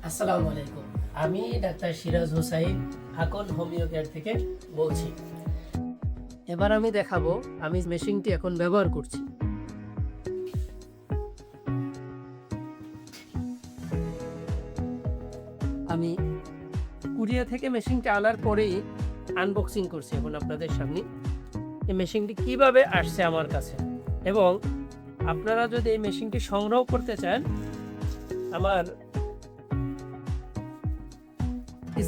আসসালামু আলাইকুম। আমি doctor Siraj Hossain Akon homeo care থেকে বলছি। এবার আমি দেখাবো আমি মেশিনটি এখন ব্যবহার করছি। আমি কুরিয়া থেকে মেশিনটা আনার পরেই আনবক্সিং করছি এখন আপনাদের সামনে। এই মেশিনটি কিভাবে আসছে আমার কাছে, এবং আপনারা যদি এই মেশিনটি সংগ্রহ করতে চান, আমার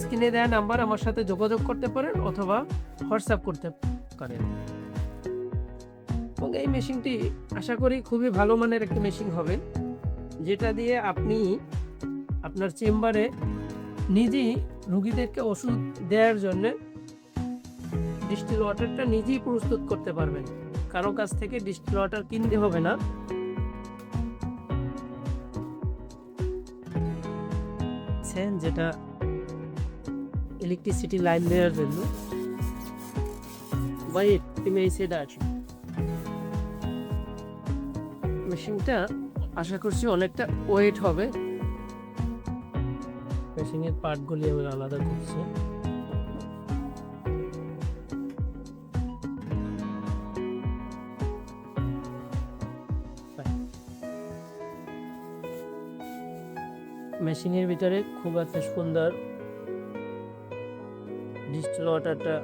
স্ক্রিনে দেওয়া নাম্বার আমার সাথে যোগাযোগ করতে পারেন অথবা হোয়াটসঅ্যাপ করতে পারেন। এবং এই মেশিনটি আশা করি খুবই ভালো মানের একটি মেশিন হবে, যেটা দিয়ে আপনি আপনার চেম্বারে নিজেই রোগীদেরকে ওষুধ দেওয়ার জন্য ডিস্টিল ওয়াটারটা নিজেই প্রস্তুত করতে পারবেন। কারো কাছ থেকে ডিস্টিল ওয়াটার কিনতে হবে না। যেটা ইলেকট্রিসিটি লাইন দেওয়ার জন্য মেশিনটা আশা করছি অনেকটা ওয়েট হবে। মেশিনের পার্টগুলি আমি আলাদা করছি। মেশিনের ভিতরে খুব একটা সুন্দর ডিস্টিল ওয়াটারটা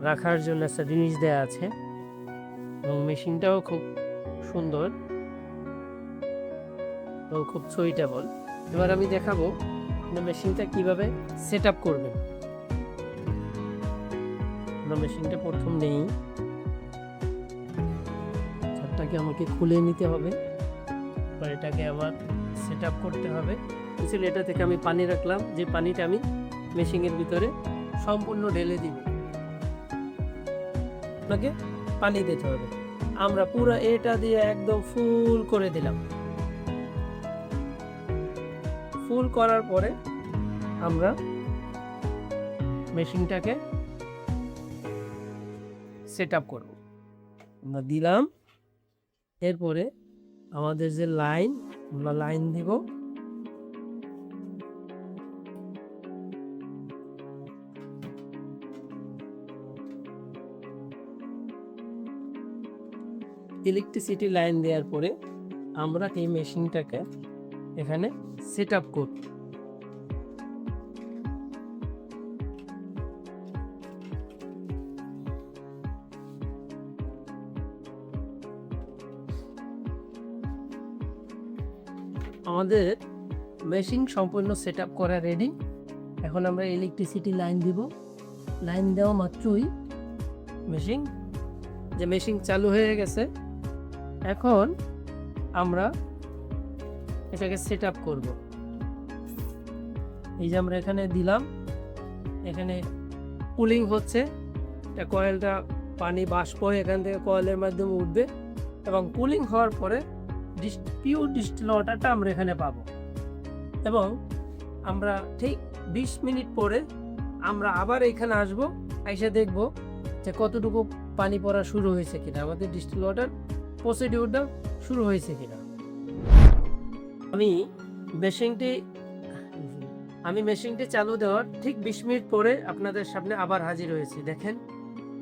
রাখার জন্য একটা জিনিস দেওয়া আছে, এবং মেশিনটাও খুব সুন্দর এবং খুব সুইটেবল। এবার আমি দেখাবো মেশিনটা কিভাবে সেট আপ করবেন। আমরা মেশিনটা প্রথম নেই, ছাদটাকে আমাকে খুলে নিতে হবে, এবার এটাকে আমার সেট আপ করতে হবে। এটা থেকে আমি পানি রাখলাম, যে পানিটা আমি মেশিনের ভিতরে সম্পূর্ণ ঢেলে দিব। আপনাকে পানি দিতে হবে। আমরা পুরো এটা দিয়ে একদম ফুল করে দিলাম। ফুল করার পরে আমরা মেশিনটাকে সেট আপ করব। আমরা দিলাম, এরপরে আমাদের যে লাইন, আমরা লাইন দিব। ইলেকট্রিসিটি লাইন দেওয়ার পরে আমরা এই মেশিনটাকে এখানে সেট আপ করব। আমাদের মেশিন সম্পূর্ণ সেট আপ করা রেডি। এখন আমরা ইলেকট্রিসিটি লাইন দিব। লাইন দেওয়া মাত্রই মেশিন চালু হয়ে গেছে। এখন আমরা এটাকে সেট আপ করব। এই যে আমরা এখানে দিলাম, এখানে কুলিং হচ্ছে, এটা কয়েলটা পানি বাষ্প এখান থেকে কয়েলের মাধ্যমে উঠবে, এবং কুলিং হওয়ার পরে পিওর ডিস্টিল ওয়াটারটা আমরা এখানে পাবো। এবং আমরা ঠিক 20 মিনিট পরে আমরা আবার এখানে আসবো, এসে দেখব যে কতটুকু পানি পড়া শুরু হয়েছে কিনা, আমাদের ডিস্টিল ওয়াটার প্রসিডিউরটা শুরু হয়েছে কিনা। আমি মেশিনটি চালু দেওয়ার ঠিক 20 মিনিট পরে আপনাদের সামনে আবার হাজির হয়েছি। দেখেন,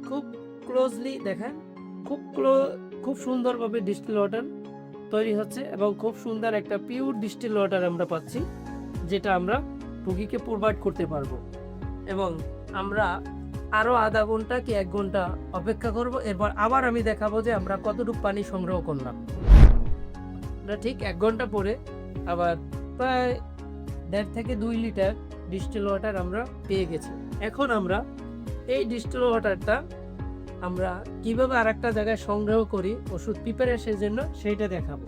খুব ক্লোজলি দেখেন, খুব সুন্দরভাবে ডিস্টিল ওয়াটার তৈরি হচ্ছে, এবং খুব সুন্দর একটা পিওর ডিস্টিল ওয়াটার আমরা পাচ্ছি, যেটা আমরা রোগীকে প্রোভাইড করতে পারবো। এবং আমরা আরও আধা ঘন্টা কি 1 ঘন্টা অপেক্ষা করব। এরপর আবার আমি দেখাবো যে আমরা কতটুকু পানি সংগ্রহ করলাম। আমরা ঠিক 1 ঘন্টা পরে আবার প্রায় 1.5 থেকে 2 লিটার ডিস্টিল ওয়াটার আমরা পেয়ে গেছি। এখন আমরা এই ডিস্টিল ওয়াটারটা আমরা কিভাবে আরেকটা জায়গায় সংগ্রহ করি ওষুধ প্রিপারেশনের জন্য, সেইটা দেখাবো।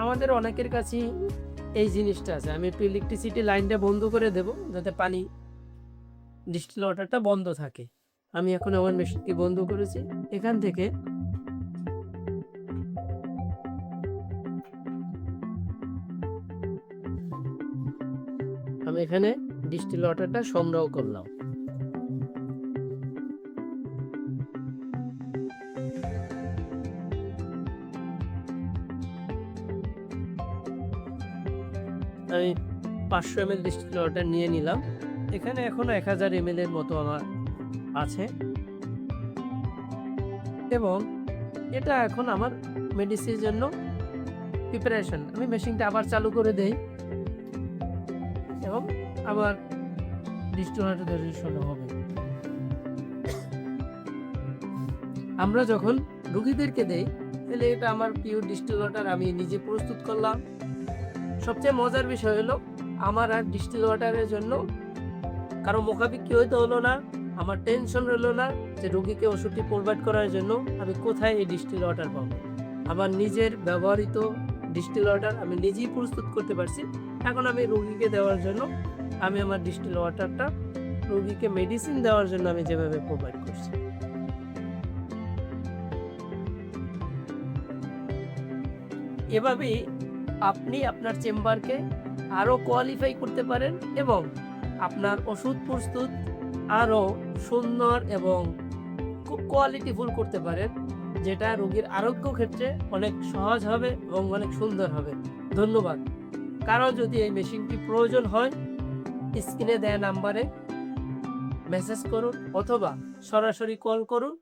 আমাদের অনেকের কাছে এই জিনিসটা আছে। আমি একটু ইলেকট্রিসিটি লাইনটা বন্ধ করে দেব, যাতে পানি ডিস্টিল ওয়াটারটা বন্ধ থাকে। আমি এখন আমার মেশিনটি বন্ধ করেছি। এখান থেকে আমি এখানে ডিস্টিল ওয়াটারটা সংগ্রহ করলাম। আমি 500 ml ডিস্টিল ওয়াটার নিয়ে নিলাম। এখানে এখনো 1000 ml এর মতো আমার আছে এবং এটা এখন আমার মেডিসিনের জন্য প্রিপারেশন। আমি মেশিনটা আবার চালু করে দেই এবং আবার ডিস্টিল ওয়াটার তৈরি শুরু হবে। আমরা যখন রোগীদেরকে দেই তাহলে এটা আমার পিওর ডিস্টিল ওয়াটার আমি নিজে প্রস্তুত করলাম। সবচেয়ে মজার বিষয় হলো আমার আর ডিস্টিল ওয়াটারের জন্য কারো মুখাপেক্ষি হইতে হলো না, আমার টেনশন রইলো না যে রোগীকে ওষুধটি প্রোভাইড করার জন্য আমি কোথায় এই ডিস্টিল ওয়াটার পাবো। আমার নিজের ব্যবহৃত ডিস্টিল ওয়াটার আমি নিজেই প্রস্তুত করতে পারছি। এখন আমি রোগীকে দেওয়ার জন্য আমি আমার ডিস্টিল ওয়াটারটা রোগীকে মেডিসিন দেওয়ার জন্য আমি যেভাবে প্রোভাইড করছি। এভাবেই আপনি আপনার চেম্বারকে আরও কোয়ালিফাই করতে পারেন এবং আপনার ওষুধ প্রস্তুত আরও সুন্দর এবং খুব কোয়ালিটিফুল করতে পারেন, যেটা রোগীর আরোগ্য ক্ষেত্রে অনেক সহজ হবে এবং অনেক সুন্দর হবে। ধন্যবাদ। কারো যদি এই মেশিনটি প্রয়োজন হয় স্ক্রিনে দেয়া নাম্বারে মেসেজ করুন অথবা সরাসরি কল করুন।